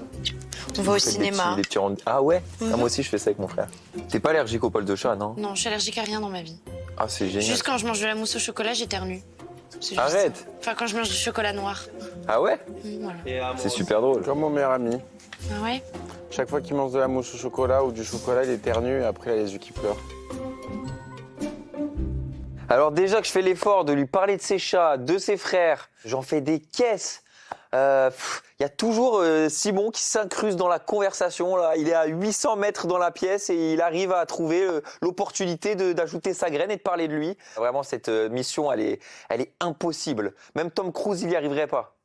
On va au cinéma. Des petits ah ouais? Mhm. Ah, moi aussi je fais ça avec mon frère. T'es pas allergique aux poils de chat, non? Non, je suis allergique à rien dans ma vie. Ah, c'est génial. Juste quand je mange de la mousse au chocolat, j'éternue. C'est juste Arrête. ça. Enfin, quand je mange du chocolat noir. Ah ouais? Voilà. C'est super drôle. Comme mon meilleur ami. Ah ouais? Chaque fois qu'il mange de la mousse au chocolat ou du chocolat, il éternue et après il a les yeux qui pleurent. Alors déjà que je fais l'effort de lui parler de ses chats, de ses frères, j'en fais des caisses. Il y a toujours Simon qui s'incruste dans la conversation. Là. Il est à 800 mètres dans la pièce et il arrive à trouver l'opportunité d'ajouter sa graine et de parler de lui. Vraiment, cette mission, elle est impossible. Même Tom Cruise, il n'y arriverait pas.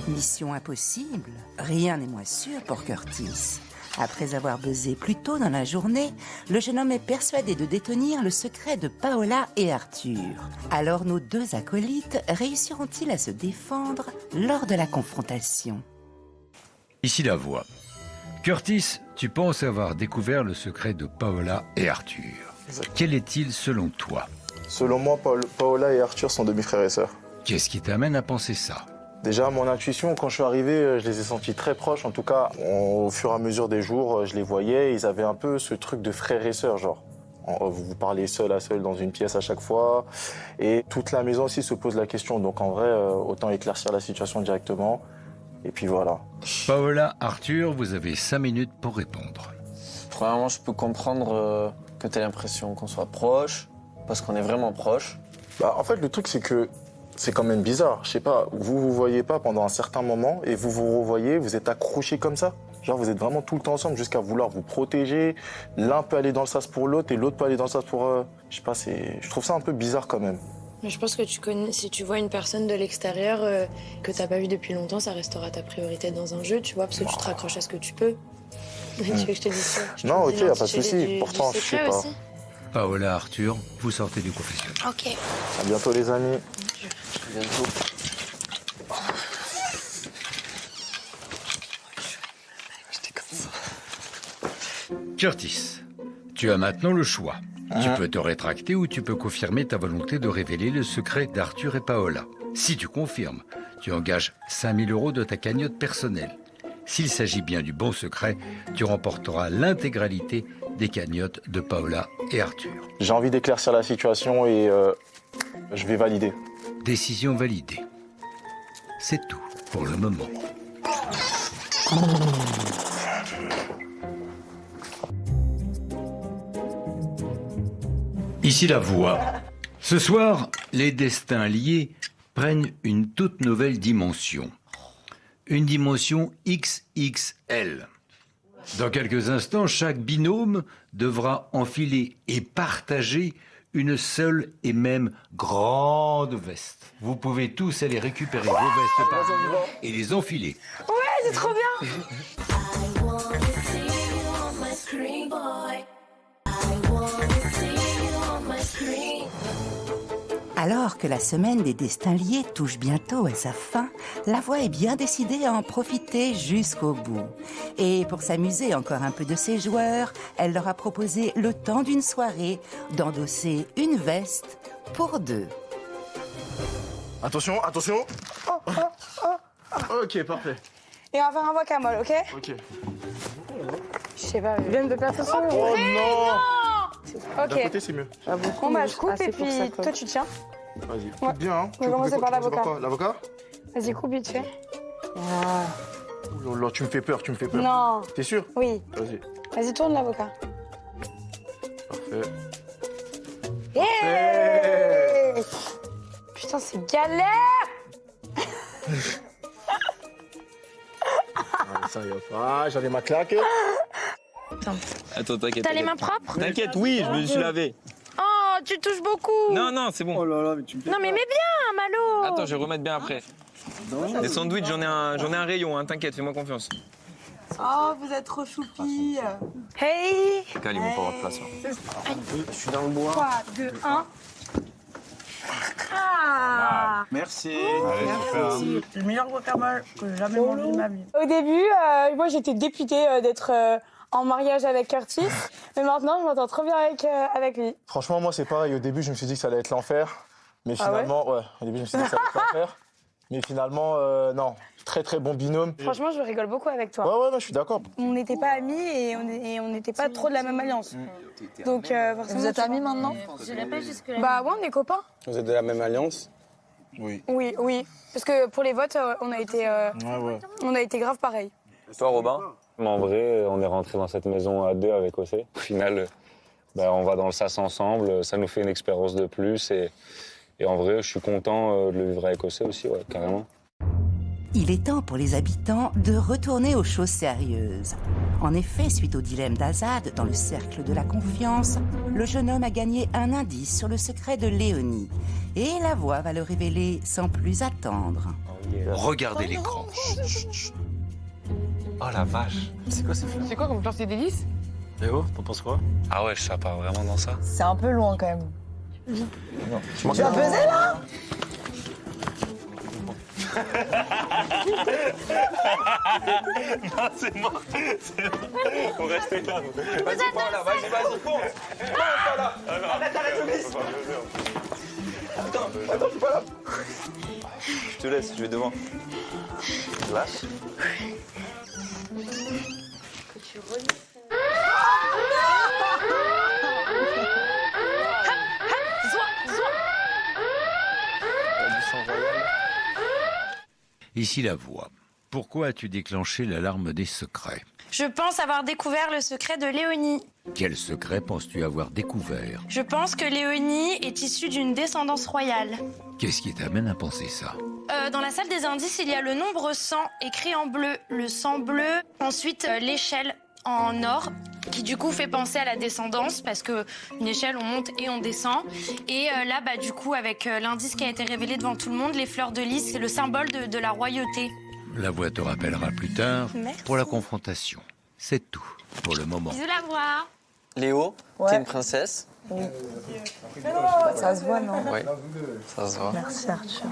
Mission impossible? Rien n'est moins sûr pour Curtis. Après avoir buzzé plus tôt dans la journée, le jeune homme est persuadé de détenir le secret de Paola et Arthur. Alors nos deux acolytes réussiront-ils à se défendre lors de la confrontation? Ici la voix. Curtis, tu penses avoir découvert le secret de Paola et Arthur. Quel est-il selon toi? Selon moi, Paola et Arthur sont demi-frères et sœurs. Qu'est-ce qui t'amène à penser ça? Déjà, mon intuition, quand je suis arrivé, je les ai sentis très proches. En tout cas, au fur et à mesure des jours, je les voyais. Ils avaient un peu ce truc de frères et sœurs, genre. Vous vous parlez seul à seul dans une pièce à chaque fois. Et toute la maison aussi se pose la question. Donc en vrai, autant éclaircir la situation directement. Et puis voilà. Paola, Arthur, vous avez 5 minutes pour répondre. Premièrement, je peux comprendre que tu aies l'impression qu'on soit proche, parce qu'on est vraiment proche. Bah, en fait, le truc, c'est que c'est quand même bizarre. Je sais pas, vous vous voyez pas pendant un certain moment et vous vous revoyez, vous êtes accrochés comme ça. Genre, vous êtes vraiment tout le temps ensemble jusqu'à vouloir vous protéger. L'un peut aller dans le sas pour l'autre et l'autre peut aller dans le sas pour... Je sais pas, je trouve ça un peu bizarre quand même. Mais je pense que si tu vois une personne de l'extérieur que t'as pas vue depuis longtemps, ça restera ta priorité dans un jeu, tu vois, parce que tu te raccroches à ce que tu peux. Tu veux que je te dise ça? Non, ok, y a pas de souci. Pourtant, je sais pas. Paola, Arthur, vous sortez du confessionnal. Ok. À bientôt, les amis. À bientôt. Curtis, tu as maintenant le choix. Tu peux te rétracter ou tu peux confirmer ta volonté de révéler le secret d'Arthur et Paola. Si tu confirmes, tu engages 5 000 € de ta cagnotte personnelle. S'il s'agit bien du bon secret, tu remporteras l'intégralité des cagnottes de Paola et Arthur. J'ai envie d'éclaircir la situation et je vais valider. Décision validée. C'est tout pour le moment. Ici la voix. Ce soir, les destins liés prennent une toute nouvelle dimension. Une dimension XXL. Dans quelques instants, chaque binôme devra enfiler et partager une seule et même grande veste. Vous pouvez tous aller récupérer vos vestes par binôme et les enfiler. Ouais, c'est trop bien. Alors que la semaine des destins liés touche bientôt à sa fin, la voix est bien décidée à en profiter jusqu'au bout. Et pour s'amuser encore un peu de ses joueurs, elle leur a proposé le temps d'une soirée d'endosser une veste pour deux. Attention, attention. Ok, parfait. Et on va faire un guacamole, ok? Ok. Je sais pas, je viens de placer son Oh non! Ok. D'un côté, c'est mieux. Bon, bah, je coupe et puis toi, tu tiens. Vas-y, coupe Ouais. bien. Hein. On va commencer par l'avocat. L'avocat? Vas-y, coupe vite fait. Oh là là, tu me fais peur, tu me fais peur. Non. T'es sûr? Oui. Vas-y. Vas-y, tourne l'avocat. Parfait. Yeah. Putain, c'est galère. Ah, ça y est pas. J'avais ma claque. Attends, t'inquiète. T'as les mains propres? T'inquiète, oui, je me suis lavé. Oh, tu touches beaucoup. Non, non, c'est bon. Oh là là, mais tu me fais Non, mais mets bien, Malo. Attends, je vais remettre bien après. Les sandwichs, j'en ai un rayon, hein, t'inquiète, fais-moi confiance. Oh, vous êtes trop choupi. Hey. Calme, ils vont pas avoir de place. Là. Je suis dans le bois. 3, 2, 1. Ah. Merci. Merci. C'est le meilleur guacamole que j'ai jamais mangé de ma vie. Au début, moi j'étais députée d'être en mariage avec Curtis, mais maintenant je m'entends trop bien avec lui. Franchement, moi, c'est pareil. Au début, je me suis dit que ça allait être l'enfer. Mais Ah ouais finalement, ouais, au début, je me suis dit que ça allait être l'enfer. Mais finalement, non. Très, très bon binôme. Franchement, je rigole beaucoup avec toi. Ouais, non, je suis d'accord. On n'était pas amis et on n'était pas trop de la même alliance. Donc, forcément. Vous êtes amis maintenant? Bah ouais, on est copains. Vous êtes de la même alliance? Oui. Oui, oui. Parce que pour les votes, on a été grave pareil. Toi, Robin? En vrai, on est rentré dans cette maison à deux avec Ossé. Au final, on va dans le sas ensemble, ça nous fait une expérience de plus. Et en vrai, je suis content de le vivre avec Ossé aussi, ouais, carrément. Il est temps pour les habitants de retourner aux choses sérieuses. En effet, suite au dilemme d'Azad dans le cercle de la confiance, le jeune homme a gagné un indice sur le secret de Léonie. Et la voix va le révéler sans plus attendre. Regardez l'écran. Oh la vache. C'est quoi comme genre c'est délice? Léo, t'en penses quoi? Ah ouais, ça part vraiment dans ça. C'est un peu loin quand même. Non. Tu vas peser là? Non, c'est mort. Faut rester là. Vas-y, prends là, vas-y, fonce. Fonce là. Arrête, Ulysse. Attends, je suis pas là. Je te laisse, je vais devant. Lâche. Que tu relis. Ici la voix. Pourquoi as-tu déclenché l'alarme des secrets? Je pense avoir découvert le secret de Léonie. Quel secret penses-tu avoir découvert? Je pense que Léonie est issue d'une descendance royale. Qu'est-ce qui t'amène à penser ça? Dans la salle des indices, il y a le nombre 100 écrit en bleu. Le sang bleu, ensuite l'échelle en or, qui du coup fait penser à la descendance, parce que une échelle, on monte et on descend. Et là, bah, du coup, avec l'indice qui a été révélé devant tout le monde, les fleurs de lys, c'est le symbole de la royauté. La voix te rappellera plus tard Merci. pour la confrontation. C'est tout pour le moment. Bisous la voix. Léo, t'es une princesse? Oui. Ça se voit, non? Oui, ça se voit. Merci Arthur.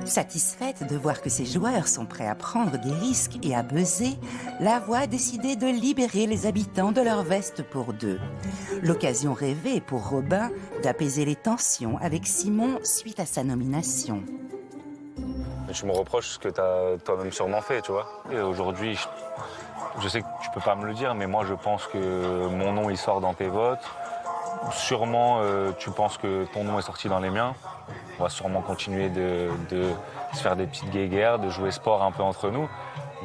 Satisfaite de voir que ses joueurs sont prêts à prendre des risques et à buzzer, la voix a décidé de libérer les habitants de leur veste pour deux. L'occasion rêvée pour Robin d'apaiser les tensions avec Simon suite à sa nomination. Tu me reproches ce que tu as toi-même sûrement fait, tu vois. Et aujourd'hui, je sais que tu peux pas me le dire, mais moi je pense que mon nom il sort dans tes votes. Sûrement, tu penses que ton nom est sorti dans les miens. On va sûrement continuer de se faire des petites guéguerres, de jouer sport un peu entre nous.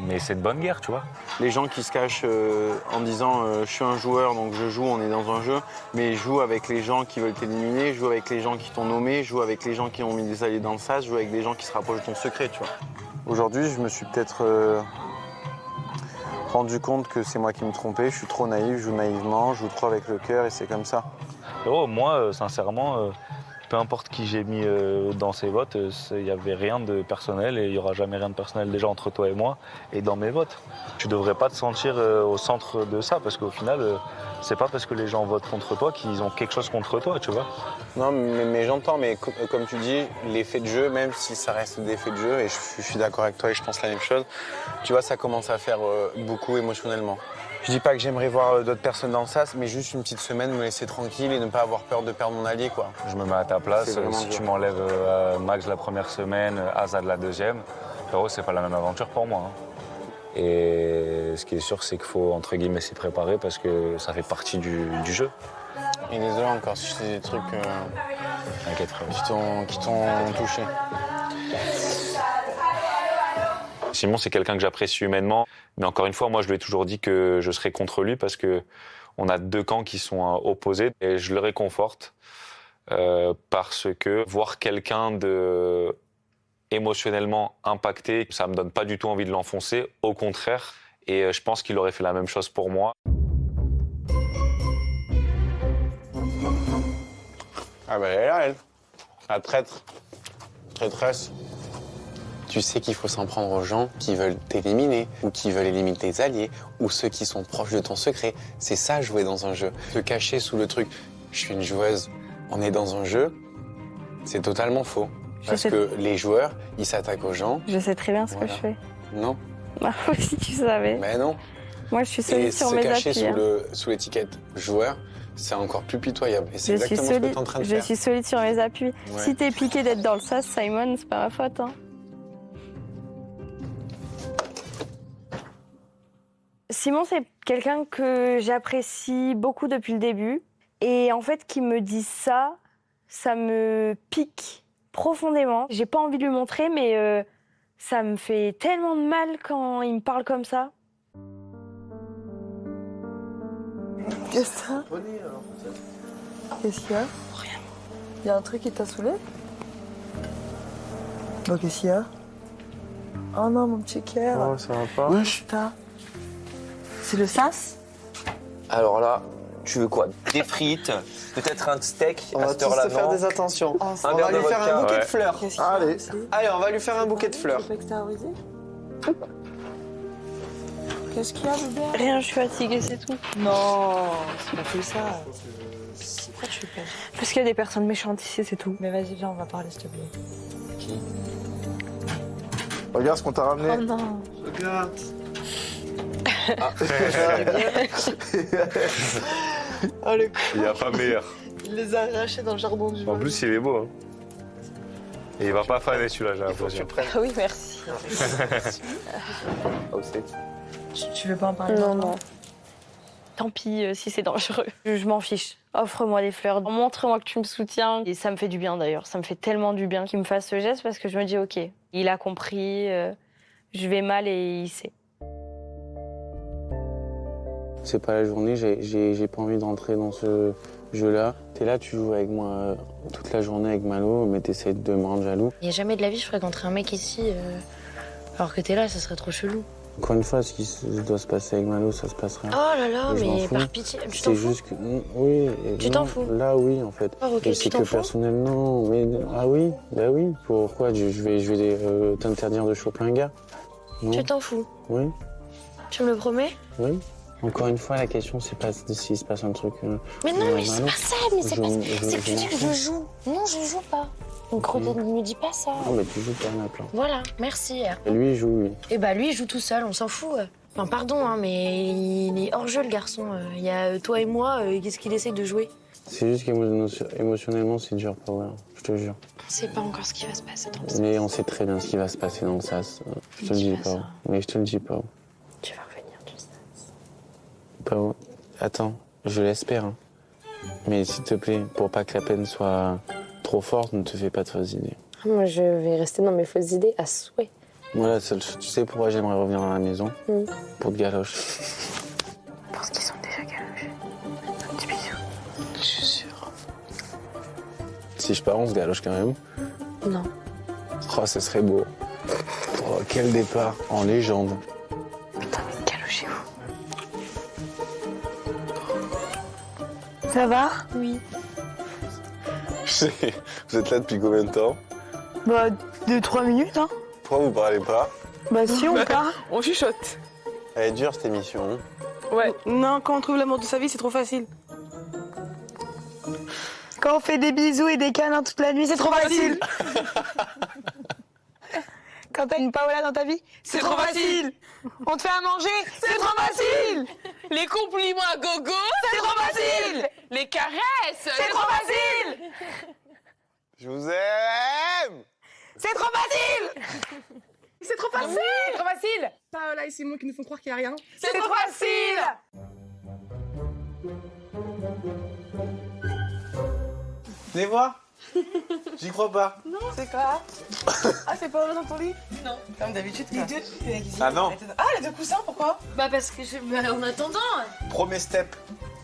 Mais c'est de bonne guerre, tu vois. Les gens qui se cachent en disant je suis un joueur, donc je joue, on est dans un jeu, mais joue avec les gens qui veulent t'éliminer, joue avec les gens qui t'ont nommé, joue avec les gens qui ont mis des alliés dans le sas, joue avec des gens qui se rapprochent de ton secret, tu vois. Aujourd'hui, je me suis peut-être rendu compte que c'est moi qui me trompais, je suis trop naïf, je joue naïvement, je joue trop avec le cœur et c'est comme ça. Oh, moi, sincèrement, peu importe qui j'ai mis dans ces votes, il n'y avait rien de personnel et il n'y aura jamais rien de personnel déjà entre toi et moi et dans mes votes. Tu ne devrais pas te sentir au centre de ça parce qu'au final, c'est pas parce que les gens votent contre toi qu'ils ont quelque chose contre toi, tu vois. Non, mais j'entends, mais comme tu dis, l'effet de jeu, même si ça reste des effets de jeu, et je suis d'accord avec toi et je pense la même chose, tu vois, ça commence à faire beaucoup émotionnellement. Je dis pas que j'aimerais voir d'autres personnes dans le sas, mais juste une petite semaine, me laisser tranquille et ne pas avoir peur de perdre mon allié, quoi. Je me mets à ta place. C'est vraiment Si dur. tu m'enlèves Max la première semaine, Azad la deuxième, frérot, c'est pas la même aventure pour moi. Hein. Et ce qui est sûr, c'est qu'il faut, entre guillemets, s'y préparer parce que ça fait partie du jeu. Et désolé encore si je fais des trucs T'inquiète, frérot. qui t'ont touché. Simon, c'est quelqu'un que j'apprécie humainement. Mais encore une fois, moi, je lui ai toujours dit que je serais contre lui parce qu'on a deux camps qui sont opposés. Et je le réconforte parce que voir quelqu'un de émotionnellement impacté, ça me donne pas du tout envie de l'enfoncer. Au contraire. Et je pense qu'il aurait fait la même chose pour moi. Ah bah elle est là, elle. La traître. Traîtresse. Tu sais qu'il faut s'en prendre aux gens qui veulent t'éliminer, ou qui veulent éliminer tes alliés, ou ceux qui sont proches de ton secret. C'est ça, jouer dans un jeu. Se cacher sous le truc « je suis une joueuse, on est dans un jeu », c'est totalement faux. Parce que les joueurs, ils s'attaquent aux gens. Je sais très bien ce Voilà. que je fais. Non. Bah, si tu savais. Mais non. Moi, je suis solide Et sur se mes cacher appuis. hein. sous l'étiquette « joueur », c'est encore plus pitoyable. Et c'est Je suis exactement ce que tu solide. es en train de Je faire. suis solide sur mes appuis. Ouais. Si t'es piqué d'être dans le sas, Simon, c'est pas ma faute. Hein. Simon, c'est quelqu'un que j'apprécie beaucoup depuis le début. Et en fait, qu'il me dise ça, ça me pique profondément. J'ai pas envie de lui montrer, mais ça me fait tellement de mal quand il me parle comme ça. Qu'est-ce que t'as? Qu'est-ce qu'il y a? Rien. Il y a un truc qui t'a saoulé? Bon, qu'est-ce qu'il y a? Oh non, mon petit cœur. Oh, ça va pas. Wesh. C'est le sas? Alors là, tu veux quoi? Des frites, peut-être un steak On à va cette tous heure-là, se faire non? des attentions. Ah, On va lui faire un bouquet de fleurs. Qu'est-ce qu'il y a? Allez. C'est- Allez, on va lui faire un bouquet de fleurs. C'est extériorisé? Qu'est-ce qu'il y a, bébé? Rien, je suis fatiguée, c'est tout. Non, c'est pas que ça. Pourquoi tu fais pas? Parce qu'il y a des personnes méchantes ici, c'est tout. Mais vas-y, viens, on va parler, s'il te plaît. Regarde ce qu'on t'a ramené. Oh non. Regarde. Oh, le Il n'y a pas meilleur. Il les a arrachés dans le jardin du En plus, il est beau. Hein. Et il va pas faner celui-là, j'ai l'impression. Ah oui, merci. Tu veux pas en parler? Non, non. Tant pis si c'est dangereux. Je m'en fiche. Offre-moi des fleurs. Montre-moi que tu me soutiens. Et ça me fait du bien d'ailleurs. Ça me fait tellement du bien qu'il me fasse ce geste parce que je me dis, ok, il a compris. je vais mal et il sait. C'est pas la journée, j'ai pas envie d'entrer dans ce jeu-là. T'es là, tu joues avec moi toute la journée avec Malo, mais t'essayes de me rendre jaloux. Il n'y a jamais de la vie, je fréquenterais un mec ici, alors que t'es là, ça serait trop chelou. Encore une fois, ce qui doit se passer avec Malo, ça se passera. Oh là là, Et je m'en mais fous. par pitié, tu C'est t'en fous? juste que. Oui. Tu t'en fous? Là, oui, en fait. Ah, ok, Et tu c'est t'en que fous? personnellement, mais. Ah oui, bah oui. Pourquoi je vais t'interdire de choper un gars? Non. Tu t'en fous? Oui, Tu me le promets? oui. Encore une fois, la question, c'est pas s'il se passe un truc. Mais non, avec mais c'est Malo. pas ça, mais c'est pas ça. C'est que tu dis que je m'en joue. Non, je joue pas. Donc ne me dis pas ça. fous. Non, mais tu joues pas, on a plein. Voilà, merci. Et lui, il joue, lui. Et bah lui, il joue tout seul, on s'en fout. Enfin, pardon, hein, mais il est hors jeu, le garçon. Il y a toi et moi, qu'est-ce qu'il essaie de jouer? C'est juste qu'émotionnellement, c'est dur, Power. Je te jure. On sait pas encore ce qui va se passer dans le sas. Mais on sait très bien ce qui va se passer dans le sas. Je te le dis pas. Mais je te le dis pas. Tu vas revenir du sas. Pas. Attends, je l'espère. Hein. Mais s'il te plaît, pour pas que la peine soit trop forte, ne te fais pas de fausses idées. Moi, je vais rester dans mes fausses idées à souhait. Voilà, tu sais pourquoi j'aimerais revenir à la maison? Pour te galoche. Parce qu'ils sont déjà galochés. Un petit bisou. Je suis sûr. Si je pars, on se galoche quand même. Non. Oh, ce serait beau. Oh, quel départ en légende. Galochez-vous. Ça va? Oui. Vous êtes là depuis combien de temps? Bah, 2-3 minutes, hein. Pourquoi vous parlez pas? Bah si, on part. On chuchote. Elle est dure cette émission. Hein. Ouais. Non, quand on trouve l'amour de sa vie, c'est trop facile. Quand on fait des bisous et des câlins toute la nuit, c'est trop facile. Quand t'as une Paola dans ta vie, c'est trop facile. On te fait à manger, c'est trop facile. Les compliments à gogo, c'est trop facile. Les caresses, C'est trop facile. Je vous aime. C'est trop facile. C'est trop facile. C'est trop facile. Paola et Simon qui nous font croire qu'il n'y a rien. C'est trop facile. Venez voir. J'y crois pas. Non. C'est quoi? Ah, c'est Paola dans ton lit? Non. Comme d'habitude. Les deux. Ah non. Ah, les deux coussins, pourquoi? Bah parce que en attendant. Premier step,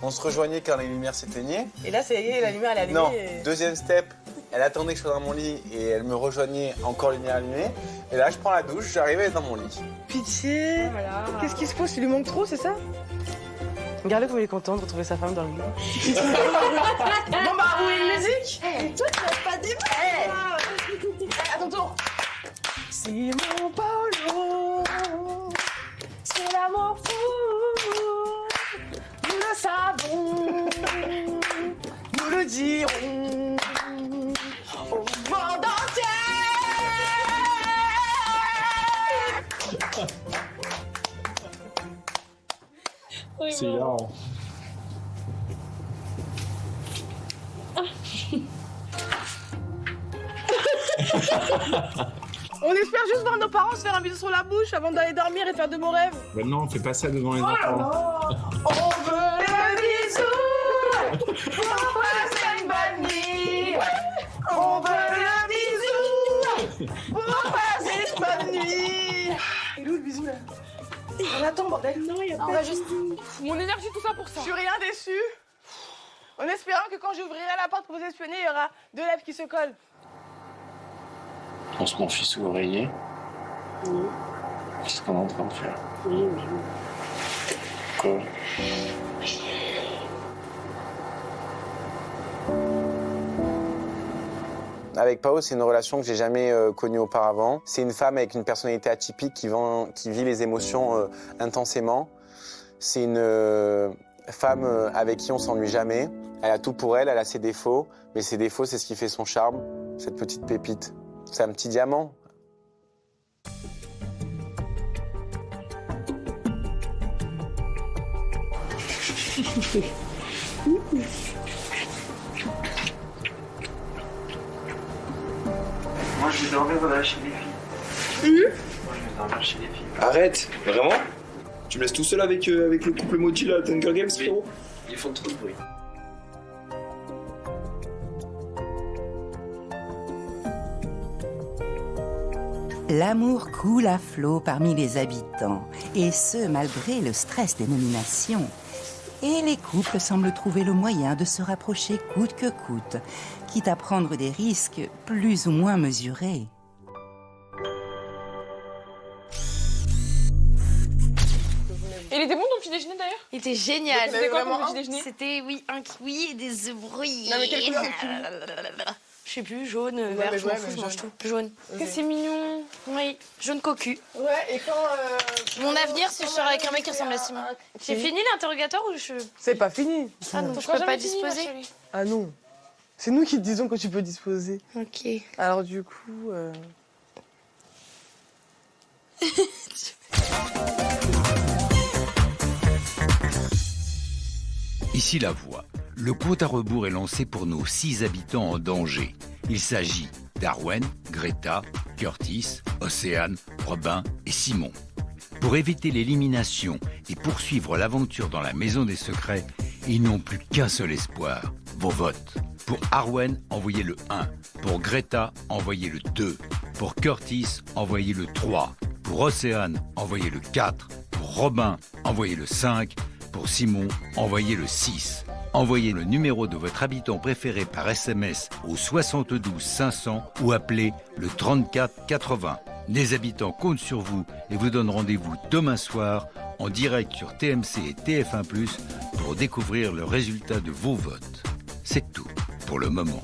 on se rejoignait quand les lumières s'éteignaient. Et là, c'est la lumière, elle est allumée. Non, et- deuxième step, elle attendait que je sois dans mon lit et elle me rejoignait encore lumière allumée. Et là, je prends la douche, j'arrive à être dans mon lit. Pitié. Voilà. Qu'est-ce qui se passe? Il lui manque trop, c'est ça? Regardez comme il est content de retrouver sa femme dans le lit. Bon bah, vous voulez une musique? Toi, tu vas pas des À ton tour. Simon Paolo, c'est l'amour fou. Nous le savons, nous le dirons au monde entier. C'est là. On espère juste voir nos parents se faire un bisou sur la bouche avant d'aller dormir et faire de beaux rêves. Ben non, fais pas ça devant les Oh là enfants. là, on veut le bisou pour passer une bonne nuit. On veut le bisou pour passer une bonne nuit. Il est où le bisou là? On attend, bordel. Non, il y a pas juste Mon énergie, tout ça pour ça. Je suis rien déçu. En espérant que quand j'ouvrirai la porte pour vous espionner, il y aura deux lèvres qui se collent. On se confie sous l'oreiller. Qu'est-ce qu'on est en train de faire? Quoi? Avec Pao, c'est une relation que j'ai jamais connue auparavant. C'est une femme avec une personnalité atypique qui vit les émotions intensément. C'est une femme avec qui on s'ennuie jamais. Elle a tout pour elle, elle a ses défauts, mais ses défauts, c'est ce qui fait son charme, cette petite pépite. C'est un petit diamant. Moi, je vais dormir chez les filles. Moi, je vais dormir chez les filles. Arrête, vraiment? Tu me laisses tout seul avec le couple emoji là, Hunger Games, frérot? Ils font trop de bruit. L'amour coule à flot parmi les habitants, et ce malgré le stress des nominations. Et les couples semblent trouver le moyen de se rapprocher coûte que coûte, quitte à prendre des risques plus ou moins mesurés. Et il était bon ton petit déjeuner d'ailleurs? Il était génial. C'était quoi ton petit déjeuner? C'était, oui, un kiwi et des œufs brouillés. Non, mais quelle couleur de kiwi? Je sais plus, jaune, vert, je m'en fous, je mange tout. Jaune. Que c'est mignon. Oui, jaune cocu. Ouais, et quand. Mon avenir, c'est que je serai avec un mec qui ressemble à Simon. J'ai fini l'interrogatoire ou je. C'est pas fini. Ah non, je peux pas disposer. Ah non. C'est nous qui te disons que tu peux disposer. Ok. Alors du coup. Ici La Voix. Le compte à rebours est lancé pour nos 6 habitants en danger. Il s'agit d'Arwen, Greta, Curtis, Océane, Robin et Simon. Pour éviter l'élimination et poursuivre l'aventure dans la Maison des Secrets, ils n'ont plus qu'un seul espoir, vos votes. Pour Arwen, envoyez le 1. Pour Greta, envoyez le 2. Pour Curtis, envoyez le 3. Pour Océane, envoyez le 4. Pour Robin, envoyez le 5. Pour Simon, envoyez le 6. Envoyez le numéro de votre habitant préféré par SMS au 72 500 ou appelez le 34 80. Les habitants comptent sur vous et vous donnent rendez-vous demain soir en direct sur TMC et TF1+, pour découvrir le résultat de vos votes. C'est tout pour le moment.